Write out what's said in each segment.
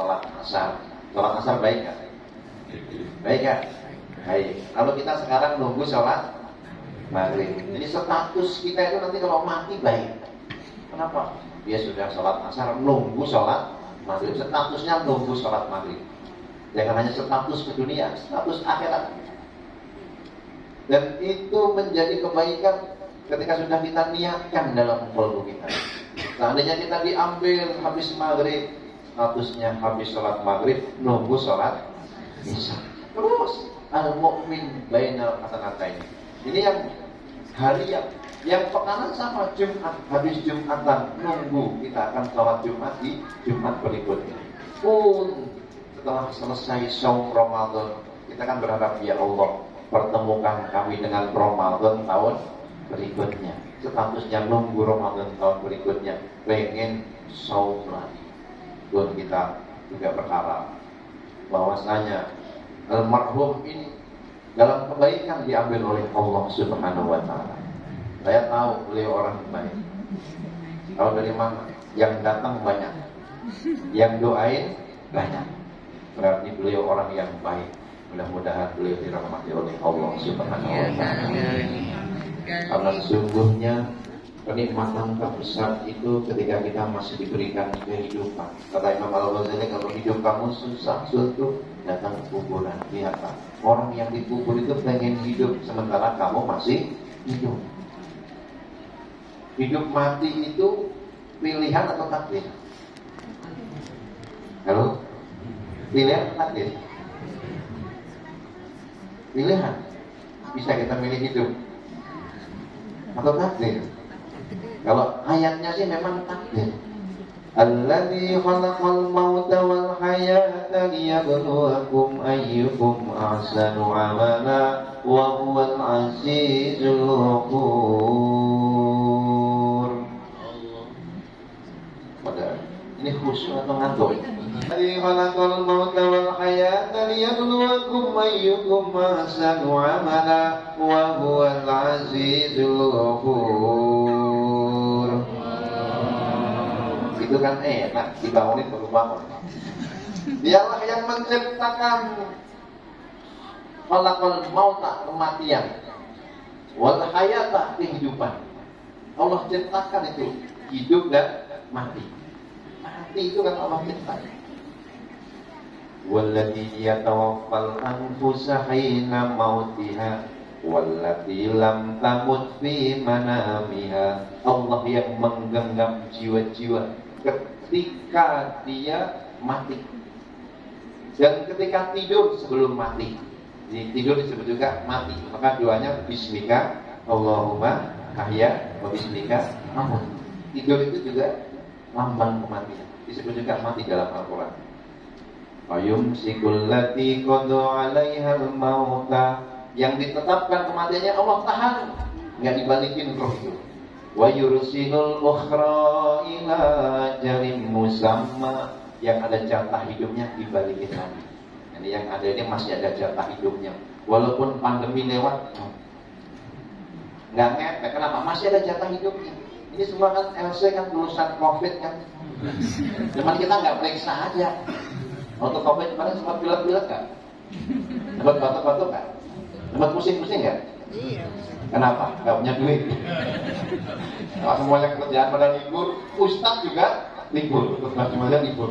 sholat asar. Sholat asar baik nggak? Baik nggak? Baik. Kalau kita sekarang nunggu sholat maghrib, jadi status kita itu nanti kalau mati baik. Kenapa? Dia sudah sholat asar, nunggu sholat maghrib. Statusnya nunggu sholat maghrib. Jangan hanya status ke dunia, status akhirat. Dan itu menjadi kebaikan ketika sudah kita niatkan dalam kalbu kita. Seandainya kita diambil habis maghrib, statusnya habis sholat maghrib, nunggu sholat isya. Terus al-mu'min bainal hasanataini. Ini yang hari yang pekanan sama Jumat, habis Jumatan nunggu kita akan sholat Jumat di Jumat berikutnya. Pun setelah selesai saum Ramadan, kita kan berharap ya Allah pertemukan kami dengan Ramadan tahun berikutnya. Statusnya nunggu Ramadan tahun berikutnya, pengen saum lagi. Pun kita juga berharap bahwasanya almarhum ini dalam kebaikan diambil oleh Allah Subhanahu wa taala. Saya tahu beliau orang baik. Tahu dari mana? Yang datang banyak, yang doain banyak. Berarti beliau orang yang baik. Mudah-mudahan beliau dirahmati oleh Allah Subhanahu wa taala. Karena sesungguhnya kenikmatan terbesar itu ketika kita masih diberikan kehidupan. Kata Imam Al-Ghazali, kalau hidup kamu susah, suatu datang ke kuburan. Lihat Pak, orang yang dikubur itu pengen hidup sementara kamu masih hidup. Hidup mati itu pilihan atau takdir? Halo? Pilihan atau takdir? Pilihan. Bisa kita milih hidup atau takdir? Kalau ayatnya sih memang takdir. Alladzi khalaqal mauta wal hayata liyabluwakum ayyukum ahsanu amala wa huwal azizul ghafur. Pada ini khusyuk atau ngantuk? Alladzi khalaqal mauta wal hayata liyabluwakum ayyukum ahsanu amala wa huwal azizul ghafur. Itu kan enak, dibangunin baru bangun. Dialah yang menciptakan khalaqal mauta, kematian, wal hayata, kehidupan. Allah ciptakan itu hidup dan mati. Mati itu kan Allah ciptakan. Wallati yatawaffal anfusa hina mautiha wallati lam tamut fi manamiha. Allah yang menggenggam jiwa-jiwa ketika dia mati dan ketika tidur sebelum mati. Jadi tidur disebut juga mati. Maka doanya bismika Allahumma ahya wa bismika amut. Tidur itu juga lambang kematian. Disebut juga mati dalam Al-Quran. Ayumsikul lati qada 'alaihal mauta, yang ditetapkan kematiannya Allah tahan, enggak dibalikin roh itu. Wa yursilul ukhra ila ajalin musamma, yang ada jatah hidupnya dibalikin lagi. Jadi yang ada ini masih ada jatah hidupnya. Walaupun pandemi lewat, enggak ngepek. Kenapa? Masih ada jatah hidupnya. Ini semua kan LC kan lulusan Covid kan. Cuman kita enggak periksa aja. Waktu Covid kemarin sempat pilek-pilek kan? Sempat batuk-batuk kan? Sempat pusing-pusing kan? Iya. Kenapa? Gak punya duit. Kalau semuanya kerjaan pada libur, Ustadz juga libur, terus semuanya libur.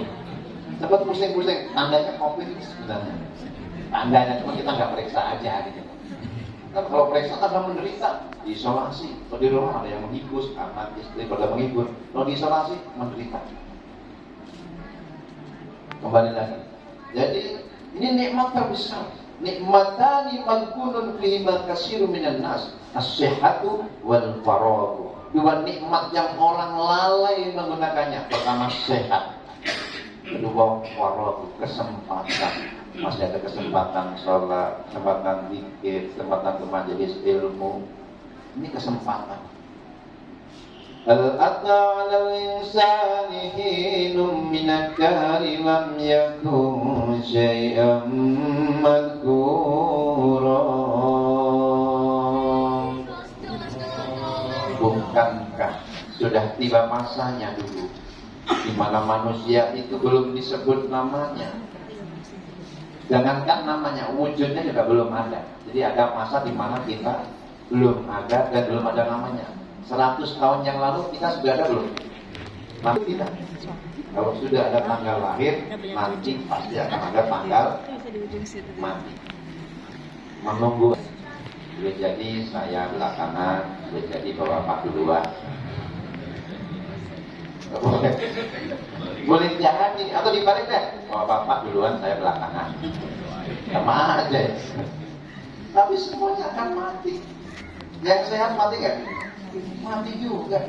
Sempat pusing-pusing, tandanya Covid ini sebenarnya. Tandanya cuma kita nggak periksa aja gitu. Kan kalau periksa kan menderita, diisolasi. Kalau di rumah ada yang menghibur, anak istri pada menghibur. Kalau diisolasi menderita. Kembali lagi. Jadi ini nikmat terbesar. Nikmatani malkunun fihima katsiru minan nas, as-sihhatu wal faragh. Dua nikmat yang orang lalai menggunakannya. Pertama sehat, kedua faragh, kesempatan. Masih ada kesempatan sholat, kesempatan zikir, kesempatan ke majelis ilmu. Ini kesempatan. Al-ata 'alal insani hinum minad dahri lam yakun syai'an madhkura. Bukankah sudah tiba masanya dulu di mana manusia itu belum disebut namanya. Jangankan namanya, wujudnya juga belum ada. Jadi ada masa di mana kita belum ada dan belum ada namanya. 100 tahun yang lalu kita sudah ada belum? Masih tidak. Kalau sudah ada tanggal lahir, nanti pasti akan ada tanggal mati. Menunggu. Boleh jadi saya belakangan, boleh jadi bapak duluan. Boleh jadi, atau dibalik deh, bapak duluan, saya belakangan. Sama aja. Tapi semuanya akan mati. Yang sehat mati kan? Mati juga.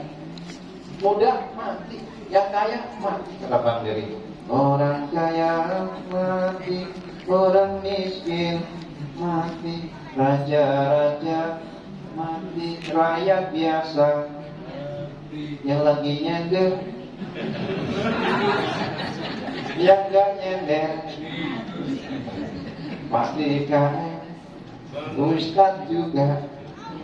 Muda mati, yang kaya mati. Kata Bang Dery, orang kaya mati, orang miskin mati, raja-raja mati, rakyat biasa yang lagi nyender, yang gak nyender pasti kaya, ustadz juga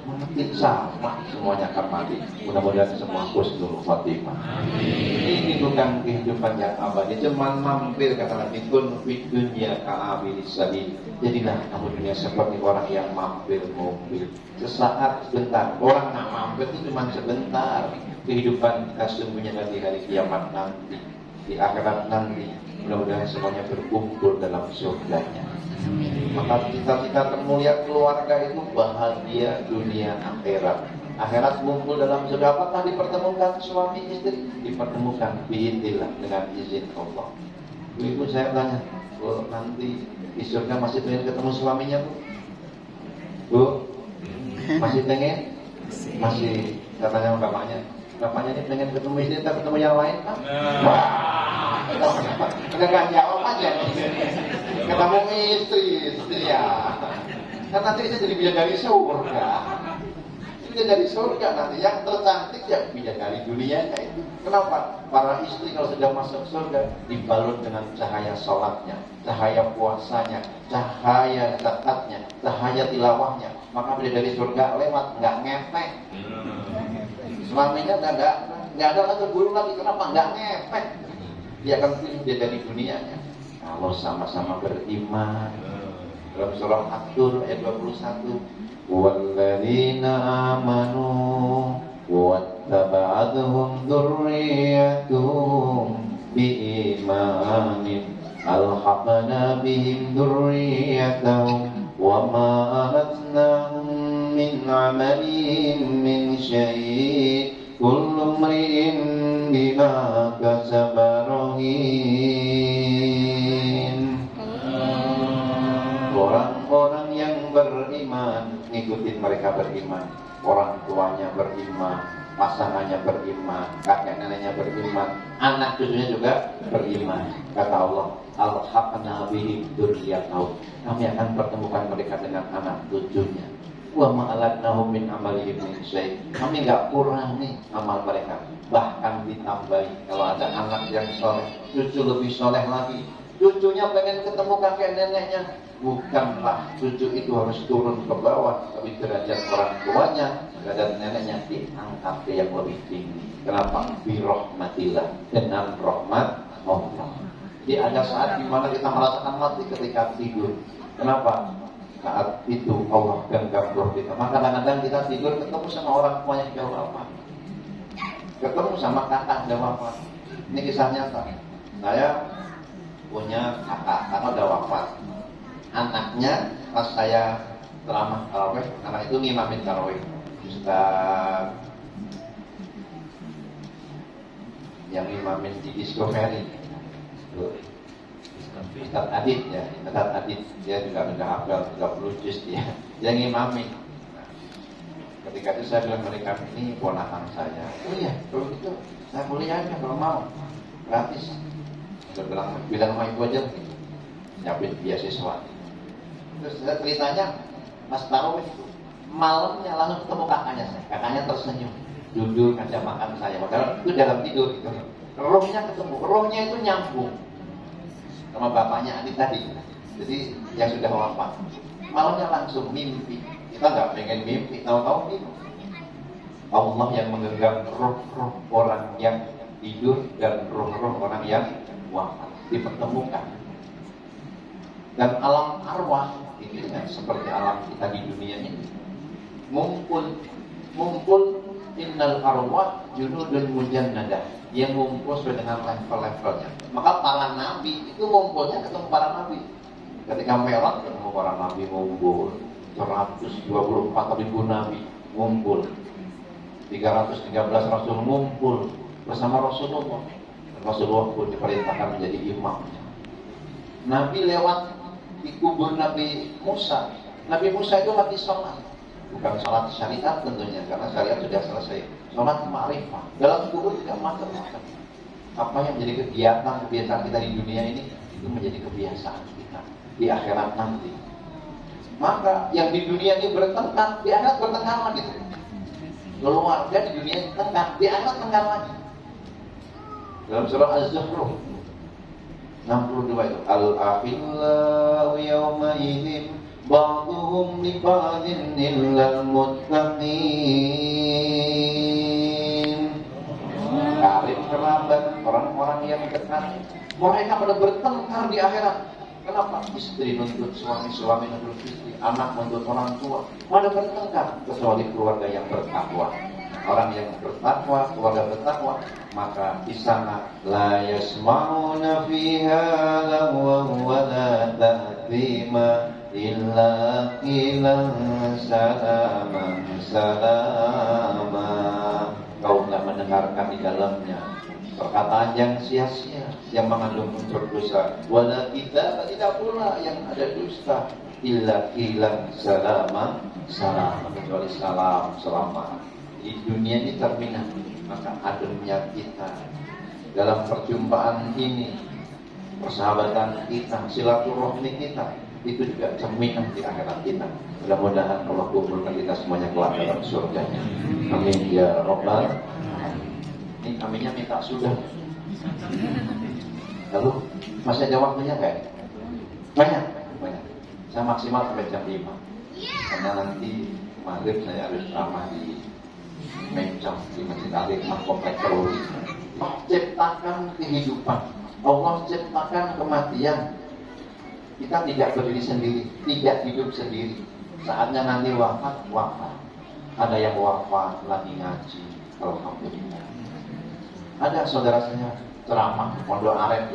mati, sama semuanya akan mati. Mudah-mudahan semua husnul khotimah. Ini bukan kehidupan yang abadi, cuman mampir, kata Nabi, kun fid dunya ka'abilis sabil. Jadilah kamu dunia seperti orang yang mampir mobil. Sesaat, sebentar. Orang yang mampir itu cuma sebentar. Kehidupan kita sesungguhnya di hari kiamat nanti, di akhirat nanti. Mudah-mudahan semuanya berkumpul dalam surganya. Maka cita-cita termulia keluarga itu bahagia dunia akhirat. Akhirat kumpul dalam surga. Apakah dipertemukan suami istri? Dipertemukan biidznillah, dengan izin Allah. Ibu saya tanya, Bu, nanti di surga masih pengen ketemu suaminya, Bu? Bu, masih pengen? Masih, katanya bapaknya. Bapaknya ini pengen ketemu istri, tapi ketemu yang lain kan? Wah, enggak jawab aja. Ketemu istri ya. Kan nanti saya jadi bidadari surga. Bidadari surga nanti yang tercantik ya bidadari dunianya itu. Kenapa? Para istri kalau sudah masuk surga dibalut dengan cahaya sholatnya, cahaya puasanya, cahaya zakatnya, cahaya tilawahnya. Maka bidadari surga lewat nggak ngepek. Suaminya nggak ada lagi guru lagi. Kenapa? Nggak ngepek. Dia akan pilih bidadari dunianya. Kalau sama-sama beriman. Dalam surah At-Tur ayat 21, walladzina amanu wattaba'athum dzurriyyatuhum biimanin alhaqna bihim dzurriyyatahum wama alatnahum min amalihim min syai' kullu imri'in bima kasaba rahin. Orang-orang yang beriman ngikutin mereka beriman, orang tuanya beriman, pasangannya beriman, kakek neneknya beriman, anak cucunya juga beriman. Kata Allah, alhaqna bihim dzurriyyatahum, kami akan pertemukan mereka dengan anak cucunya. Wa ma alatnahum min amalihim min syai', kami enggak kurang nih amal mereka, bahkan ditambahi. Kalau ada anak yang soleh, cucu lebih soleh lagi. Cucunya pengen ketemu kakek neneknya, bukanlah cucu itu harus turun ke bawah, tapi derajat orang tuanya, derajat neneknya diangkat ke yang lebih tinggi. Kenapa? Birahmatillah, dengan rahmat Allah. Jadi ada saat di mana kita merasakan mati ketika tidur. Kenapa? Saat itu Allah genggam roh kita. Maka kadang-kadang kita tidur ketemu sama orang tuanya yang jauh apa? Ketemu sama kakak jauh apa? Ini kisah nyata. Saya punya kakak udah wafat. Anaknya pas saya ceramah tarawih, anak itu ngimamin tarawih. Ustaz yang ngimamin di Discovery, Ustaz Adit ya, Ustaz Adit dia juga udah hafal 30 juz dia, yang ngimamin. Ketika itu saya bilang mereka, ini ponakan saya. Oh iya, kalau gitu saya kuliah aja kalau mau, gratis. Saya bilang sama ibu aja, nyiapin beasiswa. Terus ceritanya Mas tarawih itu malamnya langsung ketemu kakaknya saya. Kakaknya tersenyum, duduk ngajak makan saya. Padahal itu dalam tidur gitu. Rohnya ketemu, rohnya itu nyambung sama bapaknya Adi tadi. Jadi yang sudah wafat. Malamnya langsung mimpi. Kita nggak pengen mimpi, tahu-tahu mimpi. Allah yang menggenggam roh-roh orang yang tidur dan roh-roh orang yang wafat dipertemukan. Dan alam arwah ini dengan seperti alam kita di dunia ini, ngumpul innal arwah junudun mujannadah, yang ngumpul sesuai dengan level-levelnya. Maka para nabi itu ngumpulnya ketemu para nabi. Ketika Mi'raj ketemu para nabi ngumpul, 124.000 nabi ngumpul, 313 rasul ngumpul bersama Rasulullah. Rasulullah pun diperintahkan menjadi imam. Nabi lewat di kubur Nabi Musa. Nabi Musa itu lagi sholat, bukan sholat syariat tentunya, karena syariat sudah selesai. Sholat ma'rifah. Dalam kubur tidak macam-macam. Apa yang menjadi kebiasaan kita di dunia ini, itu menjadi kebiasaan kita di akhirat nanti. Maka yang di dunia ini bertengkar, di akhirat bertengkar lagi. Keluarga di dunia ini tengkar, di akhirat tengkar lagi. Dalam surah Az-Zukhruf 62 itu, al-akhillau yawma idzin ba'duhum li ba'din illal muttaqin. Karib kerabat, orang-orang yang dekat, mereka pada bertengkar di akhirat. Kenapa? Istri nuntut suami, suami nuntut istri, anak nuntut orang tua, pada bertengkar, kecuali keluarga yang bertakwa. Orang yang bertakwa, keluarga bertakwa, maka di sana la yasma'una fiha lagwan wa la ta'thima illa qilan salaman salama. Kau tidak mendengarkan di dalamnya perkataan yang sia-sia, yang mengandung unsur dosa. Wala kita tidak pula yang ada dusta, illa qilan salama salama, kecuali salam selamat. Di dunia ini terminal, maka ademnya kita dalam perjumpaan ini, persahabatan kita, silaturahmi kita, itu juga cerminan di akhirat kita. Mudah-mudahan Allah kumpulkan kita semuanya kelak dalam surganya. Amin ya Rabbal. Ini aminnya minta sudah. Lalu masih ada waktunya kan? Banyak. Saya maksimal sampai jam 5. Karena nanti maghrib saya harus ramah di Mencong di Masjid Al-Hikmah Komplek Teluri. Allah ciptakan kehidupan, Allah ciptakan kematian. Kita tidak berdiri sendiri, tidak hidup sendiri. Saatnya nanti wafat. Ada yang wafat lagi ngaji, alhamdulillah. Ada saudara saya ceramah Pondok Aren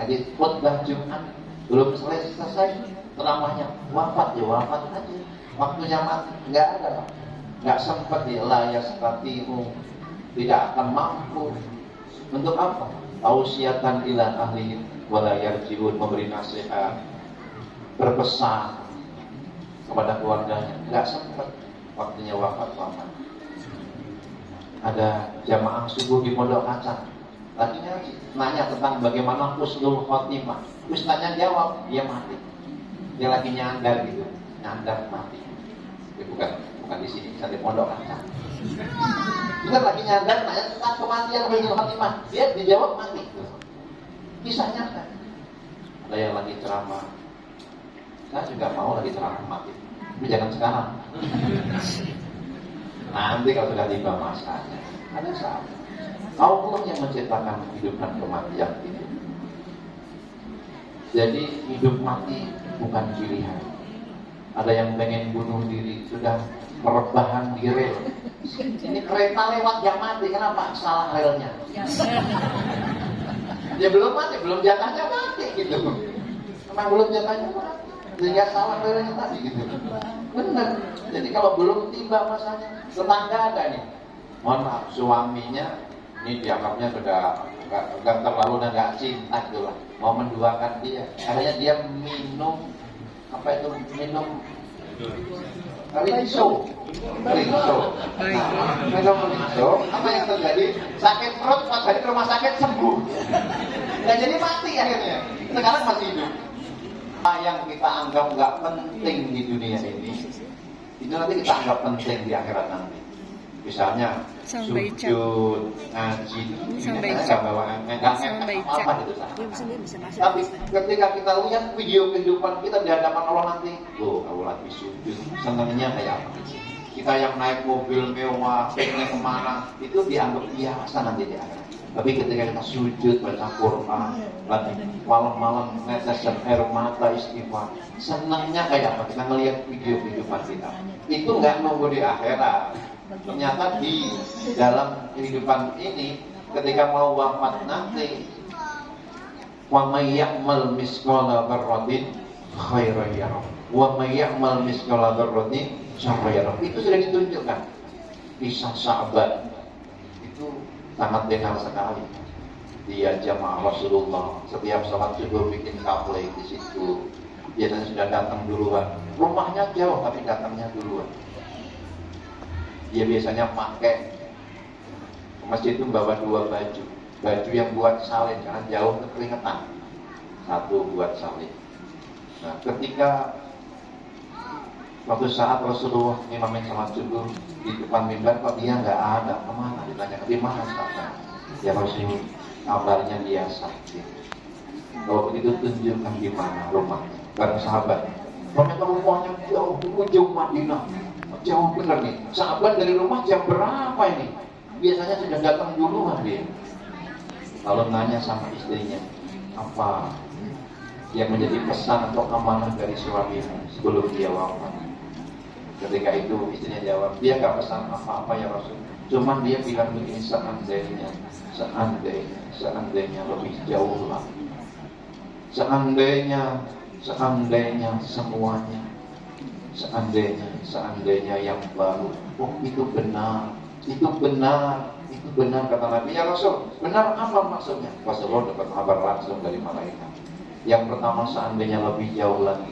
lagi khutbah Jumat, belum selesai ceramahnya, wafat aja. Waktunya mati, nggak ada Pak. Nggak sempat dilayas tatimu, tidak akan mampu. Untuk apa? Ausiatan ila ahli wala yarjiun, memberi nasihat, berpesan kepada keluarganya. Nggak sempat, waktunya wafat. Ada jamaah subuh di Pondok Kacang, lagi nanya tentang bagaimana husnul khotimah. Ustaznya jawab, dia mati. Dia lagi nyandar mati. Dia bukan di sini, di Pondok Kacang. Kita lagi nyandar nanya tentang kematian husnul khotimah, dia dijawab mati. Kisahnya kan. Ada yang lagi ceramah, saya juga mau lagi ceramah mati, tapi jangan sekarang. Nanti kalau sudah tiba masanya, ada saat Allah yang menciptakan kehidupan kematian itu. Jadi hidup mati bukan pilihan. Ada yang pengen bunuh diri, sudah merebahan di rel. Ini kereta lewat yang mati, kenapa? Salah relnya. Dia belum mati, belum jatahnya mati gitu. Memang belum jatahnya mati, sehingga salah relnya tadi gitu. Benar. Jadi kalau belum tiba masanya, tetangga ada nih. Mohon maaf, suaminya ini dianggapnya sudah nggak terlalu dan nggak cinta gitu lah. Mau menduakan dia, akhirnya dia minum rinso. Minum rinso, apa yang terjadi? Sakit perut, pas balik ke rumah sakit sembuh. Nah jadi mati akhirnya. Sekarang masih hidup. Yang kita anggap nggak penting di dunia ini, itu nanti kita anggap penting di akhirat nanti. Misalnya sujud, ngaji, nggak bawa apa gitu. Tapi ketika kita lihat video kehidupan kita di hadapan Allah nanti, Allah lagi sujud, senangnya kayak apa? Kita yang naik mobil mewah, pengen kemana, itu dianggap biasa nanti di akhirat. Tapi ketika kita sujud baca Quran, lagi malam-malam netesan air mata istighfar, senangnya kayak apa? Kita ngelihat video-video kita. Itu nggak nunggu di akhirat. Ternyata di dalam kehidupan ini, ketika mau wafat nanti, wa may ya'mal misqala dzarratin khairan yarah, wa may ya'mal misqala dzarratin syarran yarah. Itu sudah ditunjukkan. Kisah sahabat itu sangat benar sekali. Dia jamaah Rasulullah, setiap sholat subuh bikin kaplek di situ. Biasanya sudah datang duluan. Rumahnya jauh tapi datangnya duluan. Dia biasanya pakai ke masjid itu bawa 2 baju. Baju yang buat salin karena jauh keringetan. 1 buat salin. Nah, ketika suatu saat Rasulullah imamin sholat subuh di depan mimbar, kok dia nggak ada, kemana? Ditanya, di mana sekarang? Ya Rasul, kabarnya dia sakit. Kalau begitu tunjukkan di mana rumahnya. Bareng sahabat. Ternyata rumahnya jauh di ujung Madinah. Jauh bener nih. Sahabat dari rumah jam berapa ini? Biasanya sudah datang duluan dia. Lalu nanya sama istrinya, apa yang menjadi pesan atau amanah dari suaminya sebelum dia wafat? Ketika itu istrinya jawab, dia nggak pesan apa-apa ya Rasul. Cuman dia bilang begini, seandainya lebih jauh lagi. Seandainya semuanya. Seandainya yang baru. Oh itu benar kata Nabi. Ya Rasul, benar apa maksudnya? Rasulullah dapat kabar langsung dari malaikat. Yang pertama, seandainya lebih jauh lagi,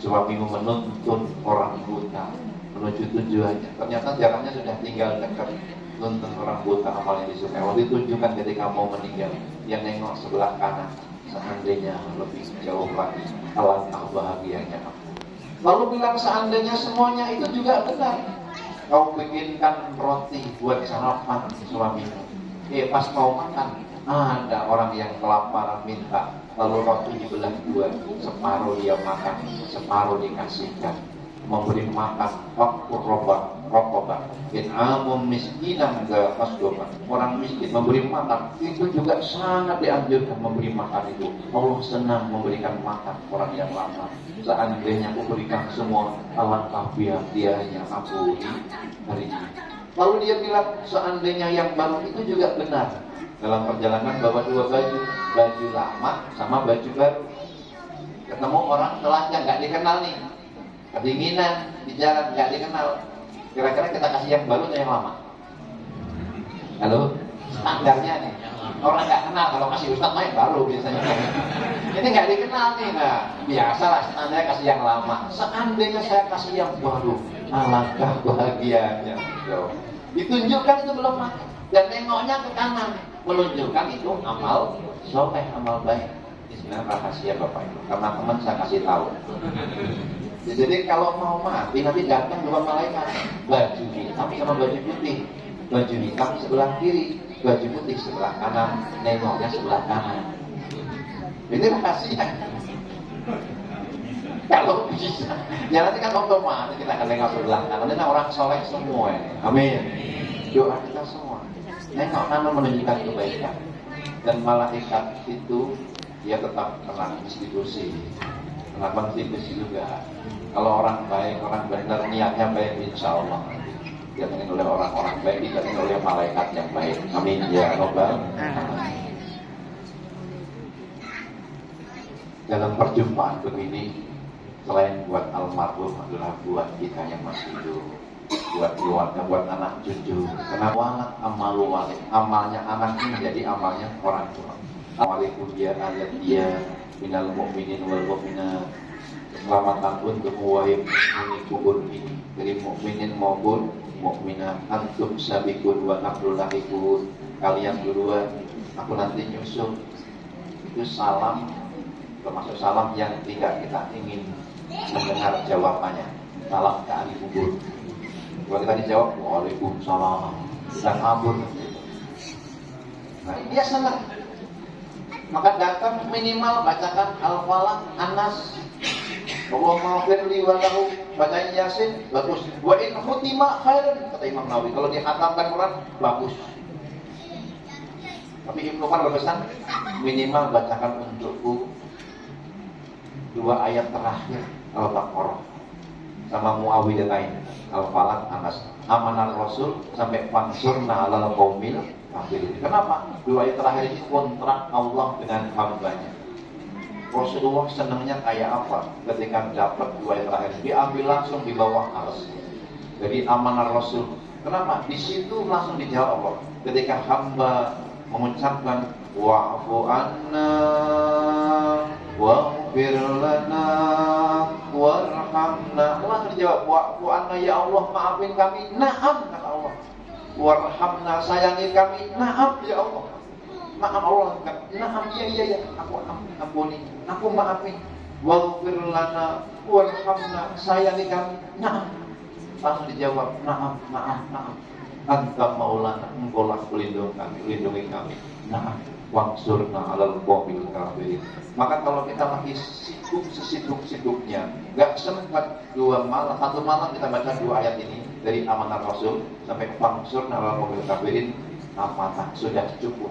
suamimu menuntun orang buta menuju tujuannya. Ternyata jaraknya sudah tinggal dekat. Nuntun orang buta amal yang disukai. Waktu ditunjukkan ketika mau meninggal, dia nengok sebelah kanan. Seandainya lebih jauh lagi, alangkah bahagianya aku. Lalu bilang seandainya semuanya, itu juga benar. Kau bikinkan roti buat sarapan suamimu. Pas mau makan, ada orang yang kelaparan minta. Lalu roti dibelah 2, separuh dia makan, separuh dikasihkan. Memberi makan fakkur rokobah in'amun miskinan ga fasdoban. Orang miskin memberi makan, itu juga sangat dianjurkan memberi makan itu. Allah senang memberikan makan orang yang lapar. Seandainya aku berikan semua, alangkah bahagianya aku di hari ini. Lalu dia bilang seandainya yang baru, itu juga benar. Dalam perjalanan bawa 2 baju lama sama baju baru. Ketemu orang telanjang nggak dikenal nih, kedinginan di jalan nggak dikenal. Kira-kira kita kasih yang baru atau yang lama? Halo, standarnya nih. Orang nggak kenal, kalau kasih ustadz main baru biasanya. Ini nggak dikenal nih, nah biasalah standarnya kasih yang lama. Seandainya saya kasih yang baru, alangkah bahagianya. Ditunjukkan itu belum mati, dan nengoknya ke kanan, menunjukkan itu amal soleh, amal baik. Ini sebenarnya rahasia Bapak Ibu, karena teman saya kasih tahu. Jadi kalau mau mati nanti datang 2 malaikat, baju hitam sama baju putih. Baju hitam sebelah kiri, baju putih sebelah kanan, nengoknya sebelah kanan. Ini rahasia. Kalau bisa, ya nanti kan otomatis kita akan nengok sebelah kanan. Ini orang soleh semua ini. Amin. Doa kita semua. Nengok kanan menunjukkan kebaikan. Dan malaikat itu dia tetap kena institusi. Kena konstitusi juga. Kalau orang baik, orang benar, niatnya baik, insya Allah didatengin oleh orang-orang baik, didatengin oleh malaikat yang baik. Amin ya Rabbal alamin. Dalam perjumpaan begini, selain buat almarhum adalah buat kita yang masih hidup, buat keluarga, buat anak cucu. Karena walat amalu walid, amalnya anak ini menjadi amalnya orang tua. Waalaikum dia ayat dia minal mu'minin wal mu'minat. Keselamatan untuk wahai mukminin kubur ini, dari mukminin maupun mukminat. Antum sabikun wa naqlul lahikun. Kalian duluan, aku nanti nyusul. Itu salam, termasuk salam yang tidak kita ingin mendengar jawabannya. Salam ke ahli kubur. Kalau kita dijawab, waalaikumsalam, dan kabur. Nah, dia senang. Maka datang minimal bacakan Al-Falaq, An-Nas. Allahumma firli wa lahu, bacain Yasin, bagus. Wa in khutima khairan, kata Imam Nawawi, kalau dihatamkan Quran, bagus. Tapi Ibnu Umar berpesan, minimal bacakan untukku 2 ayat terakhir Al-Baqarah sama Muawwidhatain, Al-Falaq, Anas, Amanar Rasul sampai fansurna 'alal qaumil kafirin. Kenapa? 2 ayat terakhir ini kontrak Allah dengan hambanya. Rasulullah senangnya kayak apa ketika dapat 2 ayat terakhir? Diambil langsung di bawah arsy. Jadi Amanar Rasul. Kenapa? Di situ langsung dijawab Allah. Ketika hamba mengucapkan wa'fu anna waghfir lana warhamna, Allah dijawab wa'fu anna, ya Allah maafin kami. Na'am, kata Allah. Warhamna, sayangi kami. Na'am, ya Allah. Maaf Allah, na'am, iya, aku ampuni, aku maafin. Waghfir lana warhamna, sayangi kami. Na'am. Langsung dijawab, na'am. Anta maulana, engkaulah pelindung kami, lindungi kami. Nah, wangsurna 'alal qaumil kafirin. Maka kalau kita lagi sibuk sesibuk-sibuknya, enggak sempat 1 malam kita baca 2 ayat ini dari Amanah Rasul sampai wangsurna 'alal qaumil kafirin, apakah sudah cukup?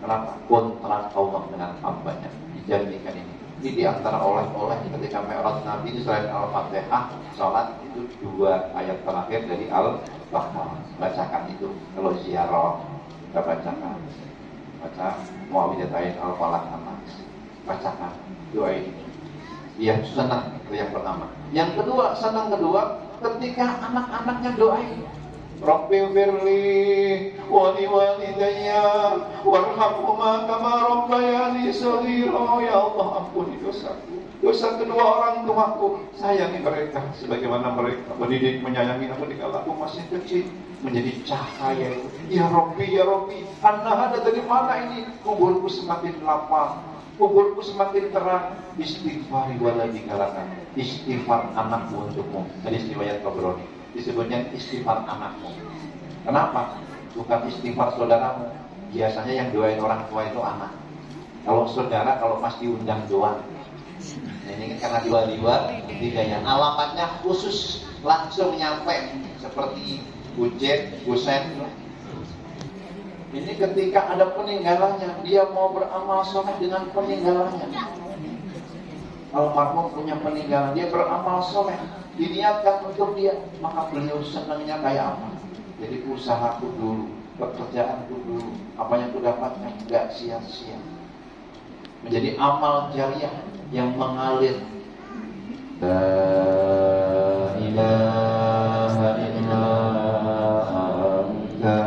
Kenapa? Kontrak Allah dengan hambanya dijanjikan ini. Ini diantara oleh-oleh ketika Mi'raj Nabi ini selain Al-Fatihah, sholat itu 2 ayat terakhir dari Al-Baqarah. Bacakan itu. Kalau ziarah, kita bacakan. Baca Muawwidhatain, Al-Falaq, Anas. Bacakan doa ini. Dia senang, itu yang pertama. Yang kedua, senang kedua, ketika anak-anaknya doain. Rabbi firli wa liwalidayya warhamhuma kama rabbayani shaghira. Ya Allah, ampuni dosaku, dosa kedua orang tuaku. Sayangi mereka sebagaimana mereka mendidik menyayangi aku dikala aku masih kecil. Menjadi cahaya. Ya Rabbi, Anda ada dari mana ini? Kuburku semakin lapang, kuburku semakin terang. Istighfari waladi kalakan, istighfar anakmu untukmu. Hadis riwayat Tabrani. Disebutnya istighfar anakmu. Kenapa? Bukan istighfar saudaramu. Biasanya yang doain orang tua itu anak. Kalau saudara, kalau pas diundang doang. Ini karena dua-dua yang alamatnya khusus langsung nyampe seperti Bujet, Busen. Ini ketika ada peninggalannya, dia mau beramal soleh dengan peninggalannya. Almarhum punya peninggalan, dia beramal soleh, diniatkan untuk dia, maka beliau senangnya kayak apa? Jadi usahaku dulu, pekerjaanku dulu, apa yang ku dapatkan gak sia-sia. Menjadi amal jariah yang mengalir. La ilaha illa anta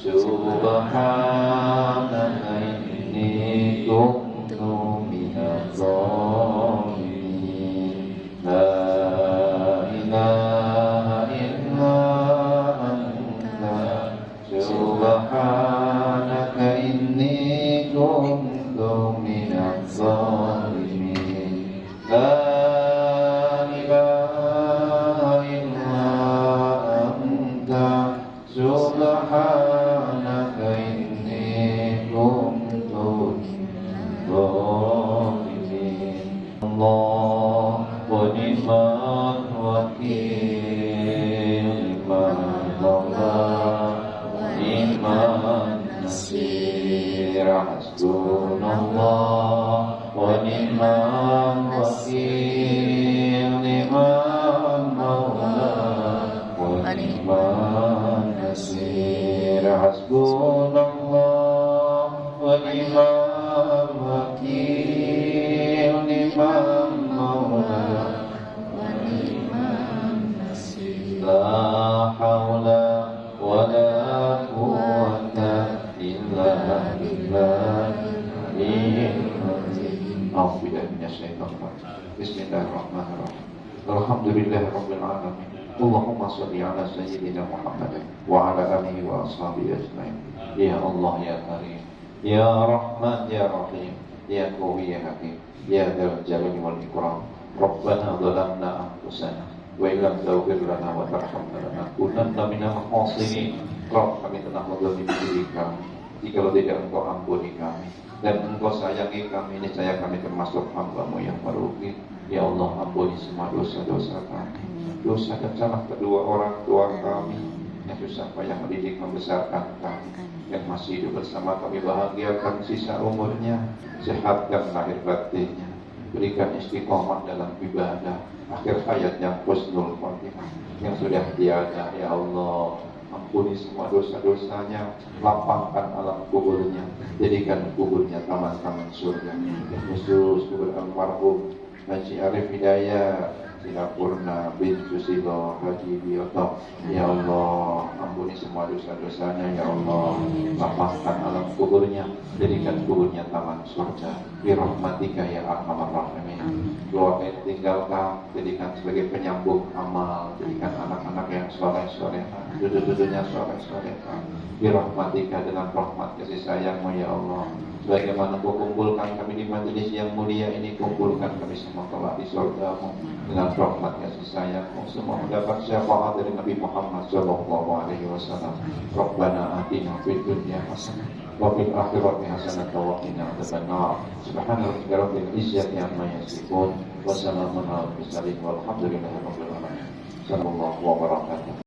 subhanaka inni kuntu minadh dhalimin. La ilaha illa anta subhanaka inni kuntu minadh dhalimin. La subhanaka inni kuntu dhalimin. Allah wa ni'mal wakil, ni'mal mawla wa ni'mal nasir. Hasbunallah wa ni'mal wakil, ni'mal mawla wa ni'mal nasir. Hasbunallah wa ni'mal wakil, ni'mal mawla wa ni'mal nasir. La hawla wa la quwwata illa billahil azim. Bismillahirrahmanirrahim. Alhamdulillahirabbil alamin. Allahumma shalli ala sayyidina Muhammad wa ala alihi wa ashabihi ajmain. Ya Allah ya Karim, ya Rahman ya Rahim, ya Qawi ya Hakim, ya Dzal Jalali wal Ikram. Rabbana zalamna anfusana wa illam taghfir lana wa tarhamna lanakunanna minal khasirin. Rabb, kami telah menzalimi diri kami. Jikalau tidak Engkau ampuni kami, dan Engkau sayangi kami, niscaya kami termasuk hamba-Mu yang merugi. Ya Allah, ampuni semua dosa-dosa kami, dosa dan salah kedua orang tua kami yang susah payah mendidik membesarkan kami, yang masih hidup bersama kami, bahagiakan sisa umurnya, sehatkan lahir batinnya, berikan istiqomah dalam ibadah, akhir hayat yang husnul khotimah, yang sudah tiada. Ya Allah, ampuni semua dosa-dosanya, lapangkan alam kuburnya, jadikan kuburnya taman-taman surga. Khusus kubur almarhum Haji Arif Hidayat Silapurna bin Susilo Haji Biyoto. Ya Allah, ampuni semua dosa-dosanya. Ya Allah, lapangkan alam kuburnya, jadikan kuburnya taman surga. Birahmatika ya arhamar rahimin. Keluarga yang tinggalkan, jadikan sebagai penyambung amal, jadikan anak-anak yang soleh-soleha, duduk-duduknya soleh-soleha. Birahmatika, dengan rahmat kasih sayang-Mu ya Allah. Bagaimana Kau kumpulkan kami di majelis yang mulia ini, kumpulkan kami semua kelak di surga-Mu dengan rahmat kasih sayang-Mu. Semua mendapat syafaat dari Nabi Muhammad sallallahu alaihi wasallam. Rabbana atina fid dunya hasanah wa fil akhirati hasanah wa qina adzabannar. Subhana rabbika rabbil izzati amma yasifun wa salamun alal mursalin walhamdulillahi rabbil alamin. Sallallahu wa barakatuh.